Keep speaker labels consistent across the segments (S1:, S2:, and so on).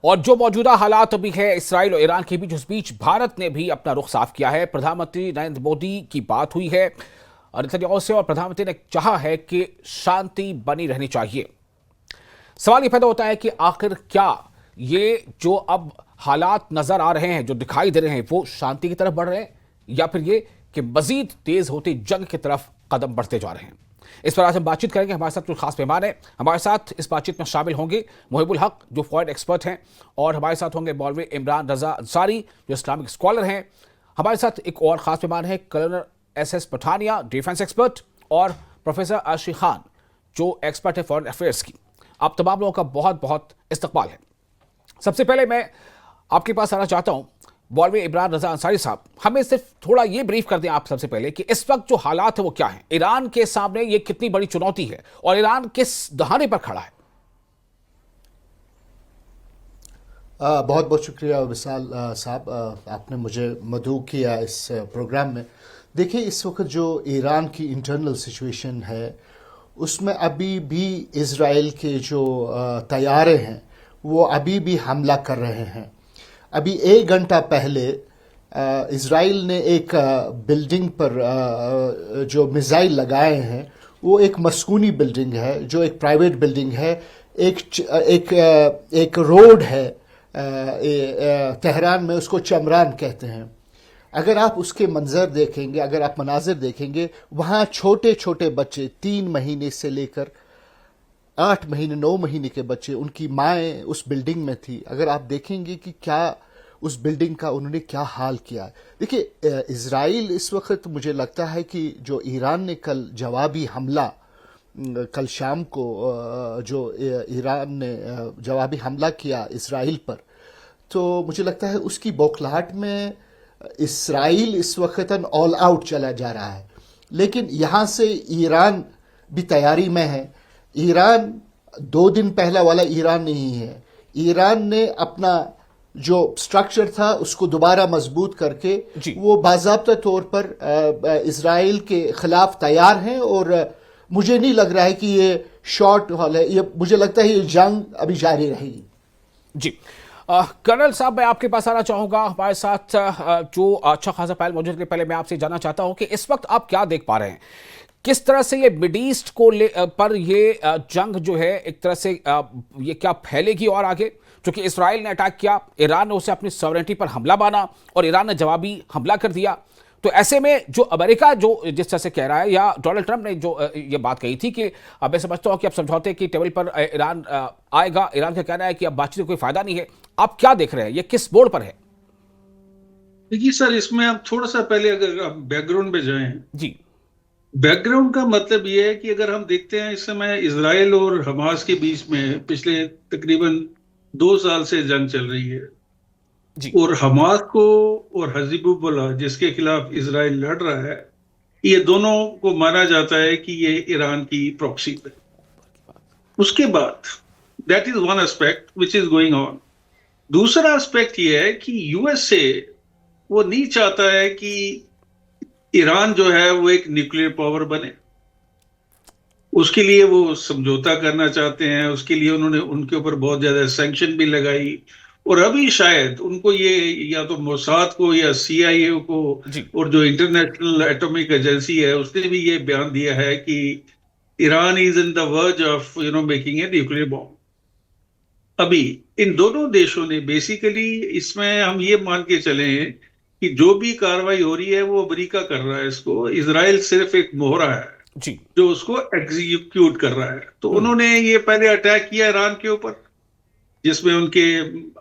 S1: और जो मौजूदा हालात अभी है इसराइल और ईरान के बीच, उस बीच भारत ने भी अपना रुख साफ किया है। प्रधानमंत्री नरेंद्र मोदी की बात हुई है नेतन्याहू से और प्रधानमंत्री ने चाहा है कि शांति बनी रहनी चाहिए। सवाल ये पैदा होता है कि आखिर क्या ये जो अब हालात नजर आ रहे हैं, जो दिखाई दे रहे हैं, वो शांति की तरफ बढ़ रहे हैं या फिर ये कि मजीद तेज होती जंग की तरफ कदम बढ़ते जा रहे हैं। इस पर आज हम बातचीत करेंगे। हमारे साथ कुछ खास मेहमान हैं। हमारे साथ इस बातचीत में शामिल होंगे मुहिबुल हक, जो फॉरेन एक्सपर्ट हैं, और हमारे साथ होंगे मौलवी इमरान रजा अंसारी, जो इस्लामिक स्कॉलर हैं। हमारे साथ एक और खास मेहमान है colonel S Pathania, defence expert, और प्रोफेसर आशी खान, जो एक्सपर्ट है फॉरेन अफेयर्स की। आप तमाम लोगों का बहुत बहुत इस्तकबाल है। सबसे पहले मैं आपके पास आना चाहता हूं मौलवी इमरान रजा अंसारी साहब, हमें सिर्फ थोड़ा ये ब्रीफ कर दें आप सबसे पहले कि इस वक्त जो हालात है वो क्या है, ईरान के सामने ये कितनी बड़ी चुनौती है और ईरान किस दहाने पर खड़ा है।
S2: बहुत बहुत शुक्रिया विशाल साहब, आपने मुझे मदऊ किया इस प्रोग्राम में। देखिए, इस वक्त जो ईरान की इंटरनल सिचुएशन है उसमें अभी भी इज़राइल के जो तैयारे हैं वो अभी भी हमला कर रहे हैं। अभी 1 घंटा पहले इज़राइल ने एक बिल्डिंग पर जो मिसाइल लगाए हैं, वो एक मस्कूनी बिल्डिंग है, जो एक प्राइवेट बिल्डिंग है, एक रोड है तेहरान में, उसको चमरान कहते हैं। अगर आप उसके मंजर देखेंगे, अगर आप मनाजिर देखेंगे, वहाँ छोटे छोटे बच्चे 3 महीने से लेकर 8 महीने 9 महीने के बच्चे, उनकी माएँ उस बिल्डिंग में थी। अगर आप देखेंगे कि क्या उस बिल्डिंग का उन्होंने क्या हाल किया है। देखिए, इज़राइल इस वक्त मुझे लगता है कि जो ईरान ने कल जवाबी हमला, कल शाम को जो ईरान ने जवाबी हमला किया इज़राइल पर, तो मुझे लगता है उसकी बौखलाहट में इज़राइल इस वक्त ऑल आउट चला जा रहा है। लेकिन यहाँ से ईरान भी तैयारी में है। ईरान 2 दिन पहला वाला ईरान नहीं है। ईरान ने अपना जो स्ट्रक्चर था उसको दोबारा मजबूत करके वो बाज़ाब्ता तौर पर इज़राइल के खिलाफ तैयार हैं। और मुझे नहीं लग रहा है कि ये शॉर्ट हॉल है, ये मुझे लगता है ये जंग अभी जारी रहेगी।
S1: जी, कर्नल साहब, मैं आपके पास आना चाहूंगा। हमारे साथ जो अच्छा खासा पैनल मौजूद है, पहले मैं आपसे जानना चाहता हूं कि इस वक्त आप क्या देख पा रहे हैं, किस तरह से ये मिड ईस्ट को पर ये जंग जो है एक तरह से ये क्या फैलेगी और आगे, क्योंकि इसराइल ने अटैक किया, ईरान ने उसे अपनी सॉवरेनिटी पर हमला माना और ईरान ने जवाबी हमला कर दिया। तो ऐसे में जो अमेरिका जो जिस तरह से कह रहा है, या डोनाल्ड ट्रंप ने जो ये बात कही थी कि अब मैं समझता हूं कि अब समझौते की टेबल पर ईरान आएगा, ईरान का कहना है कि अब बातचीत का कोई फायदा नहीं है। आप क्या देख रहे हैं, ये किस बोर्ड पर है?
S3: देखिए सर, इसमें आप थोड़ा सा पहले अगर आप बैकग्राउंड पे जाएं
S1: जी,
S3: बैकग्राउंड का मतलब ये है कि अगर हम देखते हैं इस समय इजराइल और हमास के बीच में पिछले तकरीबन 2 साल से जंग चल रही है।
S1: जी,
S3: और हमास को और हिजबुल्लाह जिसके खिलाफ इजराइल लड़ रहा है, ये दोनों को माना जाता है कि ये ईरान की प्रॉक्सी है। उसके बाद that is one aspect which is going on. दूसरा एस्पेक्ट ये है कि यूएसए वो नहीं चाहता है कि ईरान जो है वो एक न्यूक्लियर पावर बने। उसके लिए वो समझौता करना चाहते हैं। उसके लिए उन्होंने उनके ऊपर बहुत ज्यादा सैंक्शन भी लगाई। और अभी शायद उनको ये या तो मोसाद को या सीआईए को
S1: जी,
S3: और जो इंटरनेशनल एटॉमिक एजेंसी है उसने भी ये बयान दिया है कि Iran is in the verge of making a nuclear bomb. अभी इन दोनों देशों ने बेसिकली, इसमें हम ये मान के चले हैं कि जो भी कार्रवाई हो रही है वो अमेरिका कर रहा है, इसको इजराइल सिर्फ एक मोहरा है
S1: जी,
S3: जो उसको एग्जीक्यूट कर रहा है। तो उन्होंने ये पहले अटैक किया ईरान के ऊपर, जिसमें उनके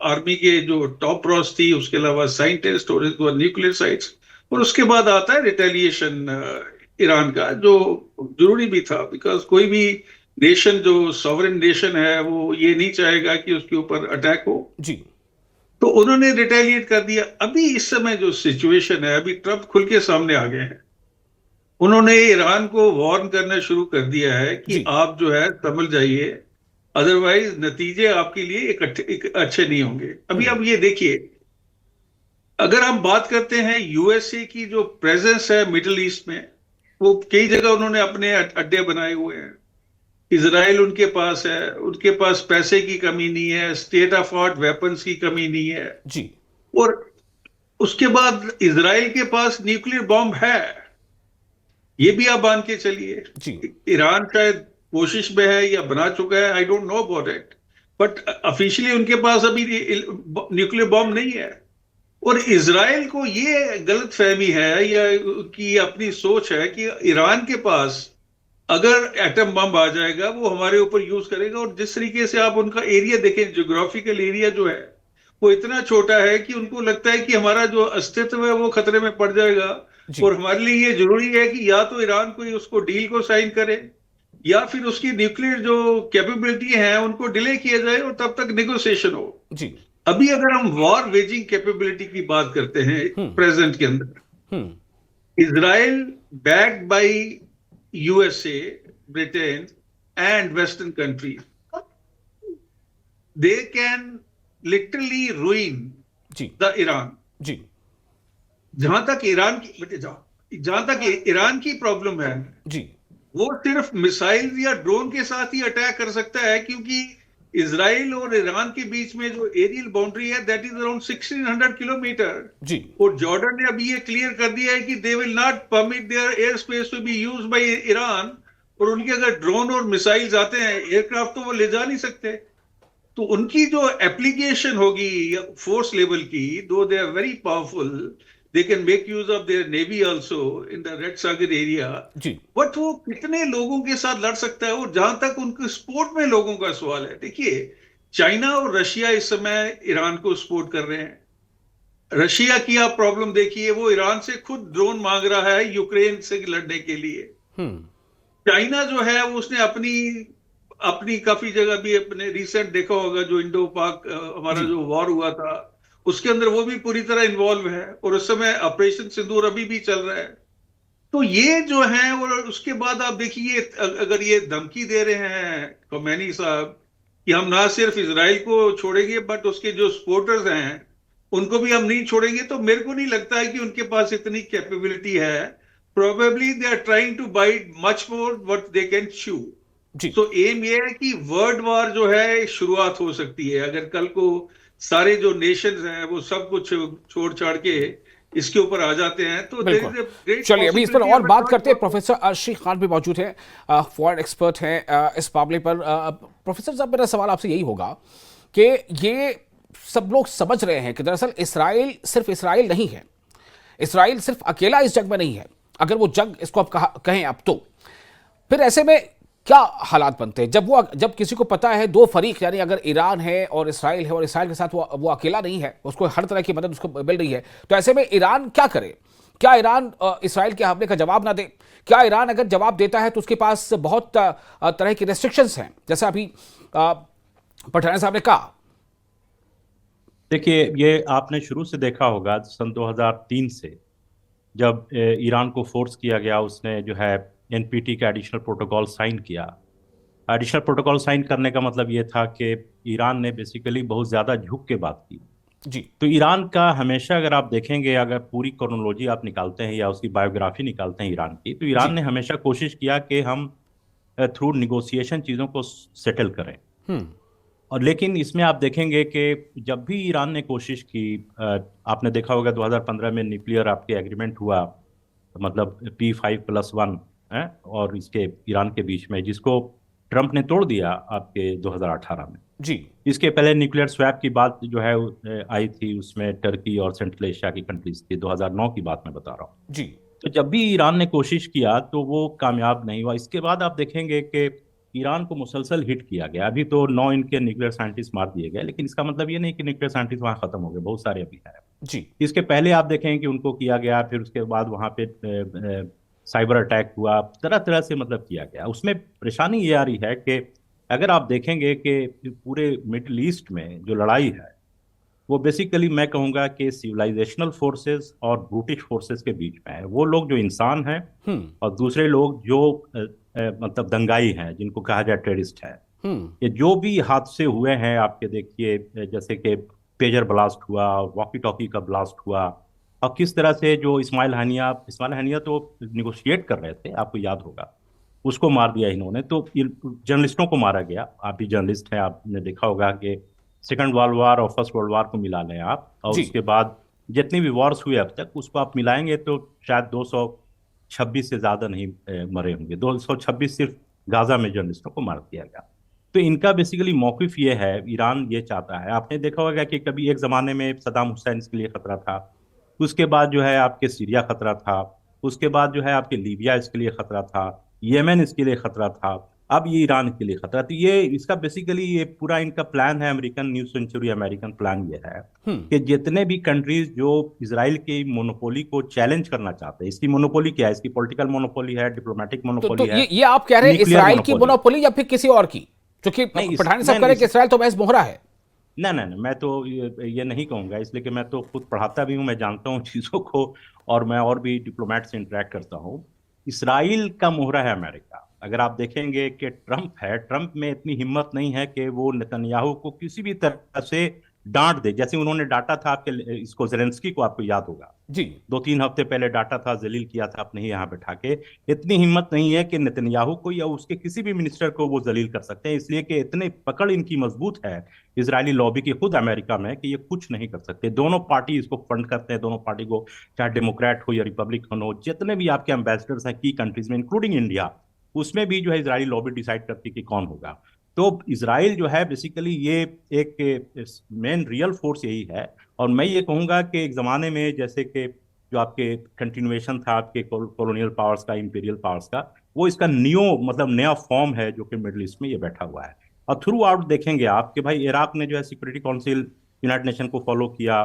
S3: आर्मी के जो टॉप रॉस थी, उसके अलावा साइंटिस्ट और न्यूक्लियर साइट्स। और उसके बाद आता है रिटेलिएशन ईरान का, जो जरूरी भी था, बिकॉज कोई भी नेशन जो सॉवरेन नेशन है वो ये नहीं चाहेगा कि उसके ऊपर अटैक हो।
S1: जी,
S3: तो उन्होंने रिटेलिएट कर दिया। अभी इस समय जो सिचुएशन है, अभी ट्रंप खुल के सामने आ गए हैं। उन्होंने ईरान को वार्न करना शुरू कर दिया है कि
S1: जी,
S3: आप जो है संभल जाइए, अदरवाइज नतीजे आपके लिए एक अच्छे नहीं होंगे। अभी अब ये देखिए, अगर हम बात करते हैं यूएसए की जो प्रेजेंस है मिडिल ईस्ट में, वो कई जगह उन्होंने अपने अड्डे बनाए हुए हैं। इजराइल उनके पास पैसे की कमी नहीं है, स्टेट ऑफ आर्ट वेपन्स की कमी नहीं है।
S1: जी
S3: और उसके बाद इजराइल के पास न्यूक्लियर बॉम्ब है, ये भी आप मान के चलिए।
S1: जी
S3: ईरान शायद कोशिश में है या बना चुका है, I don't know about it, but officially उनके पास अभी न्यूक्लियर बॉम्ब नहीं है। और इजराइल को ये गलत फहमी है या कि अपनी सोच है कि ईरान के पास अगर एटम बम आ जाएगा वो हमारे ऊपर यूज करेगा। और जिस तरीके से आप उनका एरिया देखें, ज्योग्राफिकल एरिया जो है वो इतना छोटा है कि उनको लगता है कि हमारा जो अस्तित्व है वो खतरे में पड़ जाएगा।
S1: जी
S3: और हमारे लिए ये जरूरी है कि या तो ईरान कोई उसको डील को साइन करे, या फिर उसकी न्यूक्लियर जो कैपेबिलिटी है उनको डिले किया जाए और तब तक नेगोशिएशन हो।
S1: जी
S3: अभी अगर हम वॉर वेजिंग कैपेबिलिटी की बात करते हैं
S1: हम्म
S3: प्रेजेंट के अंदर,
S1: hmm
S3: Israel backed by USA, Britain and western countries, they can literally ruin
S1: जी
S3: द ईरान।
S1: जी
S3: जहां तक ईरान की बेटे जहां तक ईरान की प्रॉब्लम है,
S1: जी
S3: वो सिर्फ मिसाइल या ड्रोन के साथ ही अटैक कर सकता है, क्योंकि इसराइल और ईरान के बीच में जो एरियल बाउंड्री है दैट इज अराउंड 1600 किलोमीटर।
S1: जी
S3: और जॉर्डन ने अभी ये क्लियर कर दिया है कि they will not permit their air space to be used by Iran. और उनके अगर ड्रोन और मिसाइल्स आते हैं, एयरक्राफ्ट, तो वो ले जा नहीं सकते। तो उनकी जो एप्लीकेशन होगी फोर्स लेवल की, though they are very powerful, they can make use of their navy also in the red सागर एरिया,
S1: जी
S3: बट वो कितने लोगों के साथ लड़ सकता है। और जहां तक उनके सपोर्ट में लोगों का सवाल है, देखिए चाइना और रशिया इस समय ईरान को सपोर्ट कर रहे हैं। रशिया की आप प्रॉब्लम देखिए, वो ईरान से खुद ड्रोन मांग रहा है यूक्रेन से लड़ने के लिए।
S1: हम्म
S3: चाइना जो है वो उसने अपनी अपनी काफी जगह भी अपने रिसेंट देखा होगा, जो इंडो पाक हमारा
S1: जी
S3: जो वॉर हुआ था उसके अंदर वो भी पूरी तरह इन्वॉल्व है। और उस समय ऑपरेशन सिंदूर अभी भी चल रहा है। तो ये जो है, और उसके बाद आप देखिए अगर ये धमकी दे रहे हैं khomeini साहब कि हम ना सिर्फ इसराइल को छोड़ेंगे बट उसके जो सपोर्टर्स हैं उनको भी हम नहीं छोड़ेंगे, तो मेरे को नहीं लगता है कि उनके पास इतनी कैपेबिलिटी है। Probably they are trying to bite much more what they can chew.
S1: जी
S3: तो एम ये है कि वर्ल्ड वॉर जो है शुरुआत हो सकती है, अगर कल को सारे जो नेशंस हैं वो सब कुछ छोड़ छाड़ के इसके ऊपर आ जाते हैं, तो देयर
S1: बिल्कुल
S3: इज अ ग्रेट
S1: चलिए अभी इस पर
S3: पॉसिबिलिटी
S1: और
S3: ऑफ
S1: बात
S3: अ
S1: करते हैं।
S3: थर्ड।
S1: प्रोफेसर अर्शी खान भी मौजूद हैं, फॉरेन एक्सपर्ट हैं इस मामले पर। प्रोफेसर साहब, मेरा सवाल आपसे यही होगा कि ये सब लोग समझ रहे हैं कि दरअसल इसराइल सिर्फ इसराइल नहीं है, इसराइल सिर्फ अकेला इस जंग में नहीं है। अगर वो जंग इसको आप कहें अब, तो फिर ऐसे में क्या हालात बनते हैं जब किसी को पता है दो फरीक, यानी अगर ईरान है और इसराइल है, और इसराइल के साथ वो अकेला नहीं है, उसको हर तरह की मदद उसको मिल रही है, तो ऐसे में ईरान क्या करे? क्या ईरान इसराइल के हमले का जवाब ना दे? क्या ईरान अगर जवाब देता है तो उसके पास बहुत तरह की रेस्ट्रिक्शंस हैं, जैसे अभी पठान साहब ने कहा?
S4: देखिए, ये आपने शुरू से देखा होगा सन 2003 से, जब ईरान को फोर्स किया गया, उसने जो है एनपीटी का एडिशनल प्रोटोकॉल साइन किया। एडिशनल प्रोटोकॉल साइन करने का मतलब ये था कि ईरान ने बेसिकली बहुत ज़्यादा झुक के बात की।
S1: जी
S4: तो ईरान का हमेशा, अगर आप देखेंगे, अगर पूरी क्रोनोलॉजी आप निकालते हैं या उसकी बायोग्राफी निकालते हैं ईरान की, तो ईरान
S1: जी
S4: ने हमेशा कोशिश किया कि हम थ्रू निगोशिएशन चीज़ों को सेटल करें।
S1: हम्म
S4: और लेकिन इसमें आप देखेंगे कि जब भी ईरान ने कोशिश की, आपने देखा होगा 2015 में न्यूक्लियर आपके एग्रीमेंट हुआ, मतलब P5+1 है, और इसके ईरान के बीच में, जिसको ट्रंप ने तोड़ दिया आपके 2018 में।
S1: जी
S4: इसके पहले न्यूक्लियर स्वैप की बात जो है आई थी, उसमें टर्की और सेंट्रल एशिया की कंट्रीज थी, 2009 की बात मैं बता रहा हूँ।
S1: जी
S4: तो जब भी ईरान ने कोशिश किया तो वो कामयाब नहीं हुआ। इसके बाद आप देखेंगे कि ईरान को मुसलसल हिट किया गया। अभी तो 9 इनके न्यूक्लियर साइंटिस्ट मार दिए गए, लेकिन इसका मतलब ये नहीं कि न्यूक्लियर साइंटिस्ट वहाँ खत्म हो गए, बहुत सारे अभी हैं।
S1: जी
S4: इसके पहले आप देखें कि उनको किया गया, फिर उसके बाद वहाँ पे साइबर अटैक हुआ, तरह तरह से मतलब किया गया। उसमें परेशानी ये आ रही है कि अगर आप देखेंगे कि पूरे मिडिल ईस्ट में जो लड़ाई है, वो बेसिकली मैं कहूँगा कि सिविलाइजेशनल फोर्सेस और ब्रिटिश फोर्सेस के बीच में है। वो लोग जो इंसान हैं
S1: हम्म
S4: और दूसरे लोग जो मतलब दंगाई हैं, जिनको कहा जाए टेररिस्ट है।
S1: हम्म
S4: ये जो भी हादसे हुए हैं आपके देखिए, जैसे कि पेजर ब्लास्ट हुआ, वॉकी टॉकी का ब्लास्ट हुआ, और किस तरह से जो इस्माइल हानिया तो निगोशिएट कर रहे थे, आपको याद होगा। उसको मार दिया इन्होंने। तो जर्नलिस्टों को मारा गया। आप भी जर्नलिस्ट हैं, आपने देखा होगा कि सेकंड वर्ल्ड वार और फर्स्ट वर्ल्ड वार को मिला लें आप, और
S1: जी।
S4: उसके बाद जितनी भी वॉर्स हुए अब तक उसको आप मिलाएंगे तो शायद 226 से ज्यादा नहीं मरे होंगे। 226 सिर्फ गाजा में जर्नलिस्टों को मार दिया गया। तो इनका बेसिकली मौकिफ ये है, ईरान ये चाहता है, आपने देखा होगा कि कभी एक जमाने में सद्दाम हुसैन इसके लिए खतरा था, उसके बाद जो है आपके सीरिया खतरा था, उसके बाद जो है आपके लीबिया इसके लिए खतरा था, येमेन इसके लिए खतरा था, अब ये ईरान के लिए खतरा। तो ये इसका बेसिकली ये पूरा इनका प्लान है, American new century American plan ये है कि जितने भी कंट्रीज जो इसराइल की मोनोपोली को चैलेंज करना चाहते हैं, इसकी मोनोपोली क्या है, इसकी पॉलिटिकल मोनोपोली है, डिप्लोमेटिक
S1: तो
S4: मोनोपोली है,
S1: ये आप कह रहे हैं
S4: न्यूक्लियर
S1: इसराइल की
S4: मोनोपोली।
S1: मोनोपोली या फिर किसी और की? क्योंकि
S4: नहीं
S1: पठानी साहब कह रहे हैं कि इसराइल तो महज मोहरा है।
S4: ना ना ना, मैं तो ये नहीं कहूंगा, इसलिए कि मैं तो खुद पढ़ाता भी हूँ, मैं जानता हूँ चीज़ों को, और मैं और भी डिप्लोमेट से इंटरेक्ट करता हूँ। इसराइल का मोहरा है अमेरिका। अगर आप देखेंगे कि ट्रंप है, ट्रंप में इतनी हिम्मत नहीं है कि वो नेतन्याहू को किसी भी तरह से डांट दे, जैसे उन्होंने डांटा था आपके इसको जेलेंस्की को, आपको याद होगा
S1: जी।
S4: 2-3 हफ्ते पहले डांटा था, जलील किया था अपने ही यहाँ बैठा के। इतनी हिम्मत नहीं है कि नेतन्याहू को या उसके किसी भी मिनिस्टर को वो जलील कर सकते हैं, इसलिए कि इतने पकड़ इनकी मजबूत है इजरायली लॉबी की खुद अमेरिका में कि ये कुछ नहीं कर सकते। दोनों पार्टी इसको फंड करते हैं, दोनों पार्टी को, चाहे डेमोक्रेट हो या रिपब्लिकन हो, जितने भी आपके एम्बेसडर्स हैं की कंट्रीज में इंक्लूडिंग इंडिया, उसमें भी जो है इजरायली लॉबी डिसाइड करती है कि कौन होगा। तो इसराइल जो है बेसिकली ये एक मेन रियल फोर्स यही है। और मैं ये कहूंगा कि एक जमाने में जैसे कि जो आपके कंटिन्यूएशन था आपके कॉलोनियल पावर्स का, इंपीरियल पावर्स का, वो इसका मतलब नया फॉर्म है जो कि मिडिल ईस्ट में ये बैठा हुआ है। और थ्रू आउट देखेंगे आप कि भाई इराक ने जो है सिक्योरिटी काउंसिल यूनाइटेड नेशन को फॉलो किया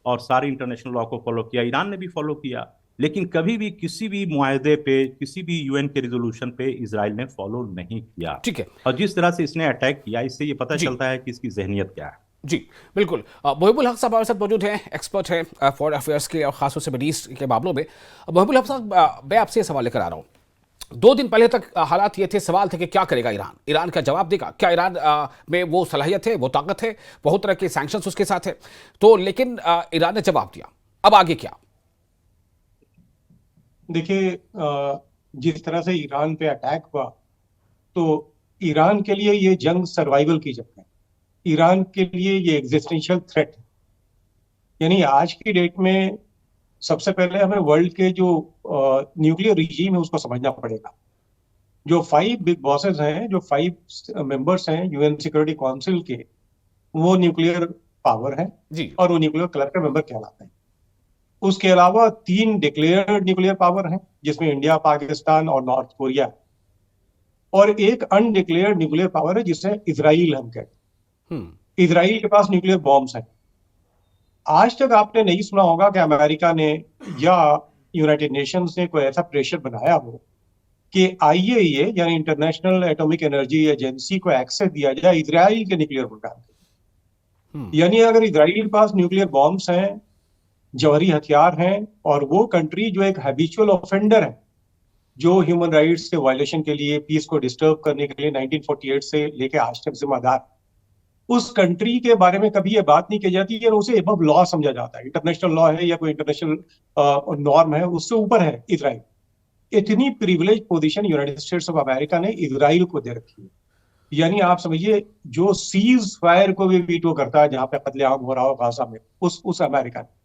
S4: और सारे इंटरनेशनल लॉ को फॉलो किया, ईरान ने भी फॉलो किया, लेकिन कभी भी किसी भी मुआहदे पे, किसी भी यूएन के रिजोल्यूशन पे इसराइल ने फॉलो नहीं किया।
S1: ठीक है।
S4: और जिस तरह से इसने अटैक किया, इससे ये पता
S1: जी।
S4: चलता है कि इसकी जहनियत क्या है।
S1: जी बिल्कुल। मोहिबुल हक साहब हमारे साथ मौजूद हैं, एक्सपर्ट हैं फॉरेन अफेयर्स के और खासतौर से मिडल ईस्ट के मामलों में। मोहिबुल हक साहब, मैं आपसे ये सवाल लेकर आ रहा हूँ। 2 दिन पहले तक हालात ये थे, सवाल थे कि क्या करेगा ईरान, ईरान का जवाब देगा क्या, ईरान में वो सलाहियत है, वो ताकत है, बहुत तरह के सैंक्शंस उसके साथ है। तो लेकिन ईरान ने जवाब दिया, अब आगे क्या?
S5: देखिए, जिस तरह से ईरान पे अटैक हुआ, तो ईरान के लिए ये जंग सर्वाइवल की जंग है, ईरान के लिए ये एग्जिस्टेंशियल थ्रेट है। यानी आज की डेट में सबसे पहले हमें वर्ल्ड के जो न्यूक्लियर रिजीम है उसको समझना पड़ेगा। जो 5 बिग बॉसेस हैं, जो 5 मेंबर्स हैं यूएन सिक्योरिटी काउंसिल के, वो न्यूक्लियर पावर है
S1: जी।
S5: और वो न्यूक्लियर क्लब के मेंबर कहलाते हैं। उसके अलावा 3 डिक्लेयर्ड न्यूक्लियर पावर हैं, जिसमें इंडिया, पाकिस्तान और नॉर्थ कोरिया, और एक अनडिक्लेयर्ड न्यूक्लियर पावर है जिसे इजराइल हम कहते हैं। इजराइल के पास न्यूक्लियर बॉम्ब्स हैं। आज तक आपने नहीं सुना होगा कि अमेरिका ने या यूनाइटेड नेशंस ने कोई ऐसा प्रेशर बनाया हो कि आईएईए यानी इंटरनेशनल एटॉमिक एनर्जी एजेंसी को एक्सेस दिया जाए इजराइल के न्यूक्लियर प्रोग्राम के। यानी अगर इजराइल के पास न्यूक्लियर बॉम्ब्स हैं, जौहरी हथियार हैं, और वो कंट्री जो एक हैबिचुअल ऑफेंडर है, जो ह्यूमन राइट्स के वायलेशन के लिए, पीस को डिस्टर्ब करने के लिए 1948 से लेकर आज तक जिम्मेदार, उस कंट्री के बारे में कभी ये बात नहीं की जाती है, उसे एबव लॉ समझा जाता है। इंटरनेशनल लॉ है या कोई इंटरनेशनल नॉर्म है, उससे ऊपर है इजराइल। इतनी privilege position United states of America ने इजराइल को दे रखी है। यानी आप समझिए, जो सीज फायर को भी वीटो करता है जहां पे कत्लेआम हो रहा हो गाजा में, उस अमेरिका ने।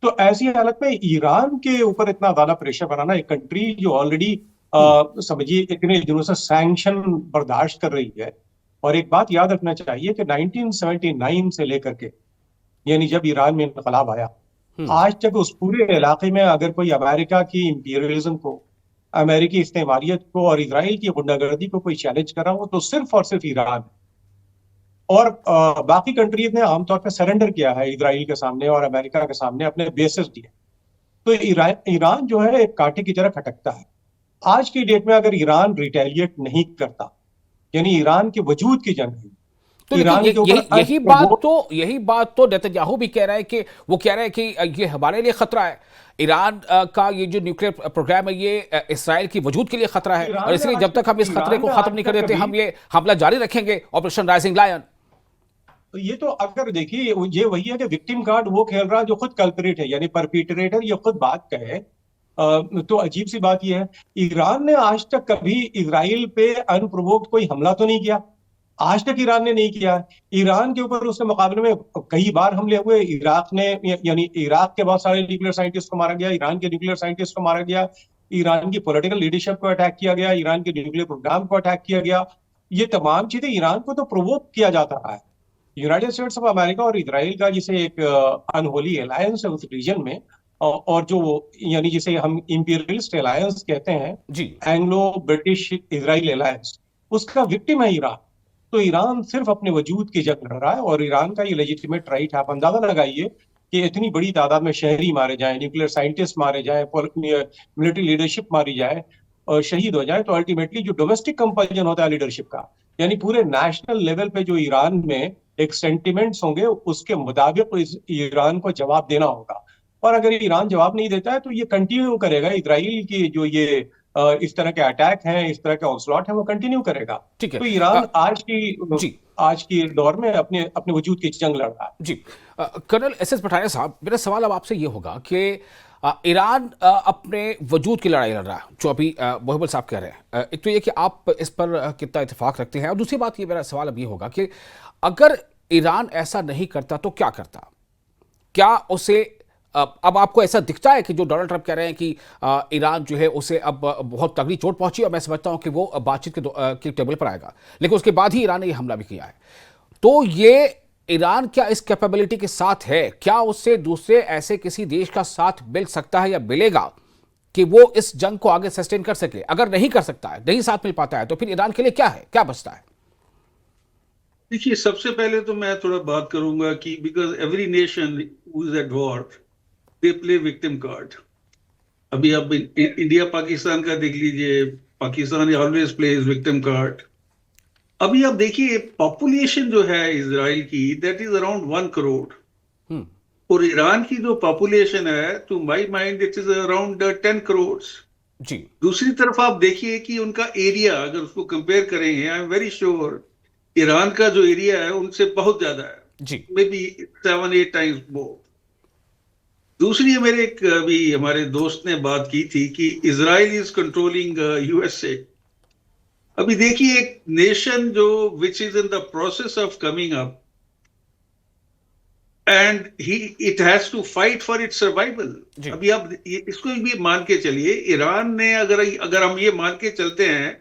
S5: तो ऐसी हालत में ईरान के ऊपर इतना ज्यादा प्रेशर बनाना, एक कंट्री जो ऑलरेडी समझिए इतने दिनों से सैंक्शन बर्दाश्त कर रही है। और एक बात याद रखना चाहिए कि 1979 से लेकर के, यानी जब ईरान में इंकलाब आया, आज तक उस पूरे इलाके में अगर कोई अमेरिका की इंपीरियलिज्म को, अमेरिकी इस्तेमारियत को और इजराइल की गुंडागर्दी को कोई चैलेंज कर रहा हो तो सिर्फ और सिर्फ ईरान है। और बाकी कंट्रीज ने आमतौर पर सरेंडर किया है इजराइल के सामने और अमेरिका के सामने अपने बेसिस दिए। तो ईरान जो है एक कांटे की तरह खटकता है। आज की डेट में अगर ईरान रिटेलिएट नहीं करता, यानी ईरान के वजूद की जंग है,
S1: तो
S5: ईरान के ऊपर
S1: यही बात तो नेतन्याहू भी कह रहा है कि वो कह रहा है कि ये हमारे लिए खतरा है, ईरान का ये जो न्यूक्लियर प्रोग्राम है ये इसराइल की वजूद के लिए खतरा है, और इसलिए जब तक हम इस खतरे को खत्म नहीं कर देते हम ये हमला जारी रखेंगे, ऑपरेशन राइजिंग लायन।
S5: तो ये तो अगर देखिए, ये वही है कि विक्टिम कार्ड वो खेल रहा है जो खुद कल्परेट है, यानी परपिटरेटर ये खुद बात कहे तो अजीब सी बात यह है, ईरान ने आज तक कभी इजराइल पे अनप्रोवोक्ड कोई हमला तो नहीं किया, आज तक ईरान ने नहीं किया है। ईरान के ऊपर उसके मुकाबले में कई बार हमले हुए। इराक ने, यानी इराक के बहुत सारे न्यूक्लियर साइंटिस्ट को मारा गया, ईरान के न्यूक्लियर साइंटिस्ट को मारा गया, ईरान की पॉलिटिकल लीडरशिप को अटैक किया गया, ईरान के न्यूक्लियर प्रोग्राम को अटैक किया गया। ये तमाम चीजें ईरान को तो प्रोवोक किया जाता रहा है। यूनाइटेड स्टेट्स ऑफ अमेरिका और इजराइल का जिसे एक अनहोली अलायंस है उस रीजन में, और जो यानी जिसे हम इंपीरियलिस्ट अलायंस कहते हैं,
S1: जी
S5: एंग्लो ब्रिटिश इजराइल अलायंस, उसका विक्टिम है ईरान। तो ईरान सिर्फ अपने वजूद की जंग लड़ रहा है, और ईरान का ये लेजिटिमेट राइट है। आप अंदाजा लगाइए कि इतनी बड़ी तादाद में शहरी मारे जाएं, न्यूक्लियर साइंटिस्ट मारे जाएं, मिलिट्री लीडरशिप मारी जाए और शहीद हो जाए, तो अल्टीमेटली जो डोमेस्टिक कंपल्जन होता है लीडरशिप का, यानी पूरे नेशनल लेवल पे जो ईरान में एक सेंटिमेंट्स होंगे, उसके मुताबिक इस ईरान को जवाब देना होगा। और अगर ईरान जवाब नहीं देता है तो ये कंटिन्यू करेगा, इजराइल की जो ये इस तरह के अटैक हैं, इस तरह के ऑनस्लॉट है, वो कंटिन्यू करेगा।
S1: ठीक है।
S5: तो ईरान
S1: जी
S5: आज की दौर में अपने अपने वजूद की जंग लड़ रहा है।
S1: जी कर्नल एस पठानिया साहब, मेरा सवाल अब आपसे ये होगा कि ईरान अपने वजूद की लड़ाई लड़ रहा है, जो अभी मोहिबुल साहब कह रहे हैं। एक तो ये कि आप इस पर कितना इत्तेफाक रखते हैं, और दूसरी बात ये, मेरा सवाल अब ये होगा कि अगर ईरान ऐसा नहीं करता तो क्या करता? क्या उसे अब आपको ऐसा दिखता है कि जो डोनाल्ड ट्रंप कह रहे हैं कि ईरान जो है उसे अब बहुत तगड़ी चोट पहुंची, और मैं समझता हूं कि वो बातचीत के टेबल पर आएगा, लेकिन उसके बाद ही ईरान ने ये हमला भी किया है, तो ये ईरान क्या इस कैपेबिलिटी के साथ है? क्या उससे दूसरे ऐसे किसी देश का साथ मिल सकता है या मिलेगा कि वो इस जंग को आगे सस्टेन कर सके? अगर नहीं कर सकता है, नहीं साथ मिल पाता है, तो फिर ईरान के लिए क्या है, क्या बचता है?
S3: देखिए, सबसे पहले तो मैं थोड़ा बात करूंगा कि because every nation who is at war they play victim card. अभी आप इंडिया पाकिस्तान का देख लीजिए, Pakistan always plays victim card. अभी आप देखिए, पॉपुलेशन जो है इजराइल की, दैट इज अराउंड 1 करोड़, और ईरान की जो पॉपुलेशन है, to my mind it is around 10 crore.
S1: जी
S3: दूसरी तरफ आप देखिए कि उनका एरिया, अगर उसको कंपेयर करेंगे, I am very sure Iran का जो एरिया है उनसे बहुत ज्यादा है,
S1: जी
S3: मे बी 7-8 टाइम्स मोर। दूसरी, मेरे एक अभी हमारे दोस्त ने बात की थी कि इजराइल इज कंट्रोलिंग यूएसए। अभी देखिए, एक नेशन जो which is in the process of coming up and it has to fight for its survival. अभी आप इसको भी मान के चलिए, ईरान ने अगर हम ये मान के चलते हैं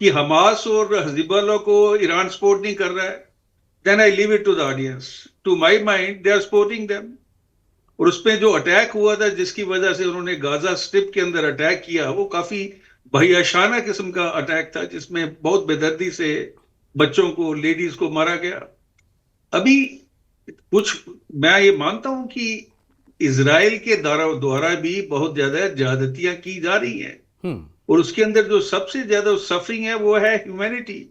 S3: कि हमास और हिजबुल्लाह को ईरान सपोर्ट नहीं कर रहा है, then I leave it to the audience. To my mind they are supporting them. और उसमें जो अटैक हुआ था, जिसकी वजह से उन्होंने गाजा स्ट्रिप के अंदर अटैक किया, वो काफी भयाशाना किस्म का अटैक था, जिसमें बहुत बेदर्दी से बच्चों को, लेडीज को मारा गया। अभी कुछ मैं ये मानता हूं कि इजराइल के द्वारा भी बहुत ज्यादा ज्यादतियां की जा रही हैं, और उसके अंदर जो सबसे ज्यादा सफरिंग है वो है humanity.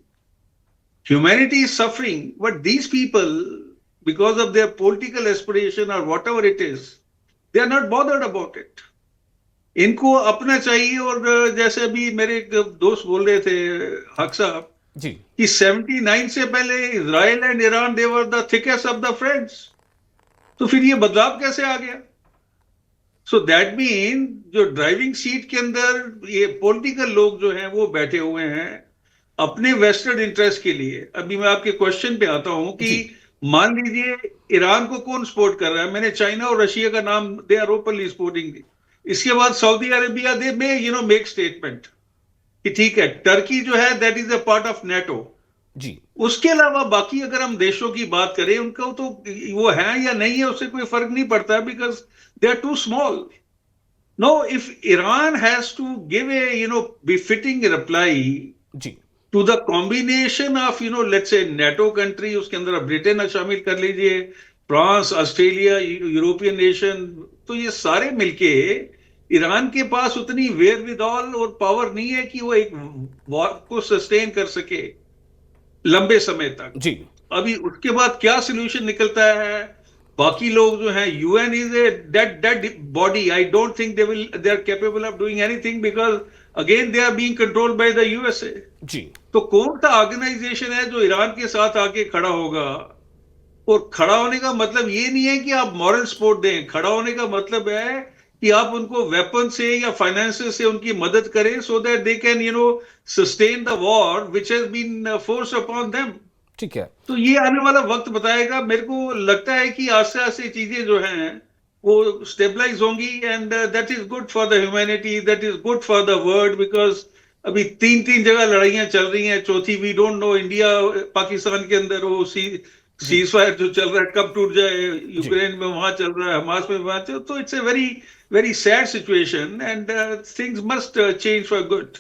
S3: Humanity is suffering, but these people, because of their political aspiration or whatever it is, they are not bothered about it. इनको अपना चाहिए। और जैसे अभी मेरे एक दोस्त बोल रहे थे, हक साहब,
S1: जी
S3: कि 79 से पहले Israel and Iran they were the thickest of the friends. तो फिर ये बदलाव कैसे आ गया? सो दैट मीन जो ड्राइविंग सीट के अंदर ये पॉलिटिकल लोग जो हैं वो बैठे हुए हैं अपने वेस्टेड इंटरेस्ट के लिए। अभी मैं आपके क्वेश्चन पे आता हूं कि मान लीजिए ईरान को कौन सपोर्ट कर रहा है? मैंने चाइना और रशिया का नाम, दे आर ओपनली सपोर्टिंग। इसके बाद Saudi Arabia, they may make statement कि ठीक है, टर्की जो है that is a part of NATO.
S1: जी
S3: उसके अलावा बाकी अगर हम देशों की बात करें, उनका तो वो है या नहीं है उससे कोई फर्क नहीं पड़ता, because they are too small. No, if Iran has to give a befitting reply
S1: जी
S3: to the combination of let's say NATO country, उसके अंदर ब्रिटेन शामिल कर लीजिए, फ्रांस, ऑस्ट्रेलिया, यूरोपियन नेशन, तो ये सारे मिलके ईरान के पास उतनी वेयर विदॉल और पावर नहीं है कि वो एक वॉर को सस्टेन कर सके लंबे समय तक।
S1: जी
S3: अभी उसके बाद क्या सोल्यूशन निकलता है? बाकी लोग जो हैं, UN is a dead body. I don't think they are capable of doing anything, because again they are being controlled by the USA.
S1: जी
S3: तो कौन सा ऑर्गेनाइजेशन है जो ईरान के साथ आके खड़ा होगा? और खड़ा होने का मतलब ये नहीं है कि आप मॉरल सपोर्ट दें, खड़ा होने का मतलब है कि आप उनको वेपन से या फाइनेंस से उनकी मदद करें, so that they can sustain the war which has been forced upon them.
S1: ठीक है।
S3: तो ये आने वाला वक्त बताएगा। मेरे को लगता है कि आस्ते आस्ते चीजें जो हैं वो स्टेबलाइज होंगी, and that is good for the humanity, that is good for the world, because अभी तीन तीन जगह लड़ाइयां चल रही हैं, चौथी we don't know. India Pakistan के अंदर वो सीज फायर जो चल रहा है कब टूट जाए, यूक्रेन में वहां चल रहा है, हमास में वहां चल, तो it's a very very sad situation, and things must change for good.